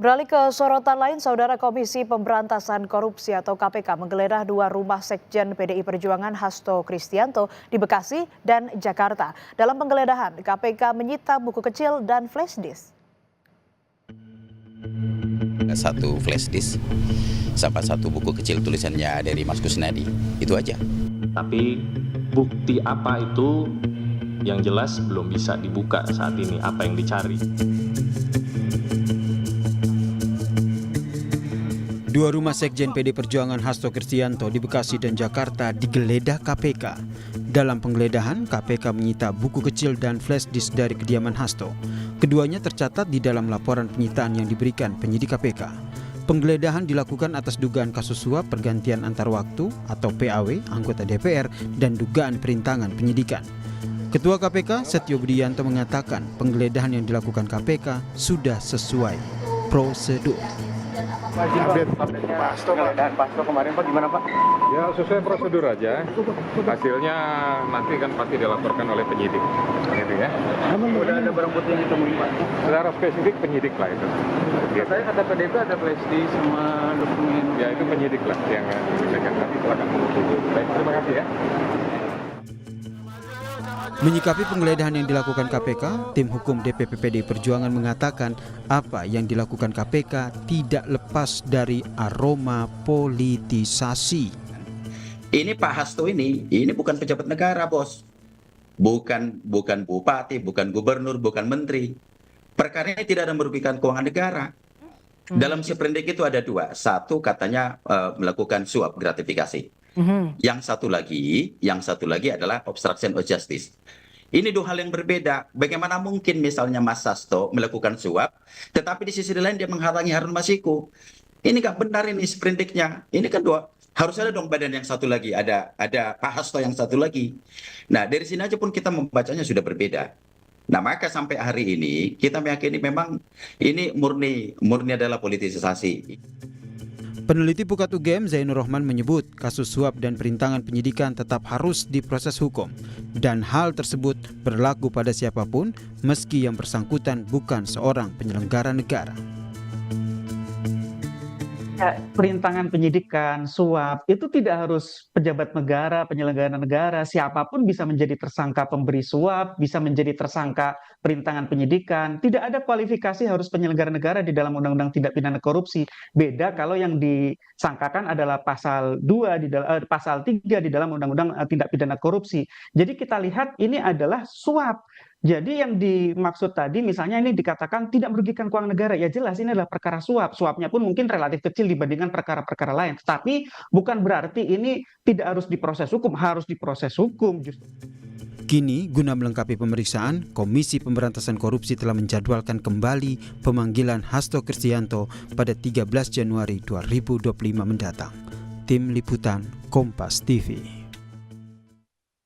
Beralih ke sorotan lain, Saudara Komisi Pemberantasan Korupsi atau KPK menggeledah 2 rumah sekjen PDI Perjuangan Hasto Kristianto di Bekasi dan Jakarta. Dalam penggeledahan, KPK menyita buku kecil dan flash disk. Satu flash disk sama satu buku kecil tulisannya dari Mas Kusnadi, itu aja. Tapi bukti apa itu yang jelas belum bisa dibuka saat ini, apa yang dicari. 2 rumah sekjen PD Perjuangan Hasto Kristianto di Bekasi dan Jakarta digeledah KPK. Dalam penggeledahan, KPK menyita buku kecil dan flash disk dari kediaman Hasto. Keduanya tercatat di dalam laporan penyitaan yang diberikan penyidik KPK. Penggeledahan dilakukan atas dugaan kasus suap pergantian antar waktu atau PAW anggota DPR dan dugaan perintangan penyidikan. Ketua KPK Setio Budianto mengatakan penggeledahan yang dilakukan KPK sudah sesuai prosedur. Update penggeledahan Pak Hasto kemarin Pak, gimana Pak? Ya sesuai prosedur aja. Hasilnya nanti kan pasti dilaporkan oleh penyidik. Gitu ya. Udah ada barang bukti yang ditemuin Pak? Secara spesifik penyidik lah itu. Katanya kata PDP ada flash disk sama dokumen. Ya itu penyidik lah yang menyelesaikan nanti silakan. Baik, terima kasih ya. Menyikapi penggeledahan yang dilakukan KPK, tim hukum DPP PDI Perjuangan mengatakan apa yang dilakukan KPK tidak lepas dari aroma politisasi. Ini Pak Hasto ini bukan pejabat negara, bos. Bukan bupati, bukan gubernur, bukan menteri. Perkara ini tidak ada merugikan keuangan negara. Dalam seprindik itu ada 2. Satu katanya melakukan suap gratifikasi. Yang satu lagi adalah obstruction of justice. Ini 2 hal yang berbeda. Bagaimana mungkin misalnya Mas Hasto melakukan suap, tetapi di sisi lain dia menghalangi Harun Masiku. Ini nggak benar ini sprindiknya. Ini kan 2. Harus ada dong badan yang satu lagi. Ada Pak Hasto yang satu lagi. Nah dari sini aja pun kita membacanya sudah berbeda. Nah maka sampai hari ini kita meyakini memang ini murni adalah politisasi. Peneliti Pukat UGM Zainur Rohman menyebut kasus suap dan perintangan penyidikan tetap harus diproses hukum dan hal tersebut berlaku pada siapapun meski yang bersangkutan bukan seorang penyelenggara negara. Perintangan penyidikan, suap, itu tidak harus pejabat negara, penyelenggara negara, siapapun bisa menjadi tersangka pemberi suap, bisa menjadi tersangka perintangan penyidikan. Tidak ada kualifikasi harus penyelenggara negara di dalam Undang-Undang Tindak Pidana Korupsi. Beda kalau yang disangkakan adalah pasal 2 pasal 3 di dalam Undang-Undang Tindak Pidana Korupsi. Jadi kita lihat ini adalah suap. Jadi yang dimaksud tadi misalnya ini dikatakan tidak merugikan keuangan negara, ya jelas ini adalah perkara suap. Suapnya pun mungkin relatif kecil dibandingkan perkara-perkara lain. Tetapi bukan berarti ini tidak harus diproses hukum, harus diproses hukum justru. Kini, guna melengkapi pemeriksaan, Komisi Pemberantasan Korupsi telah menjadwalkan kembali pemanggilan Hasto Kristianto pada 13 Januari 2025 mendatang. Tim Liputan Kompas TV.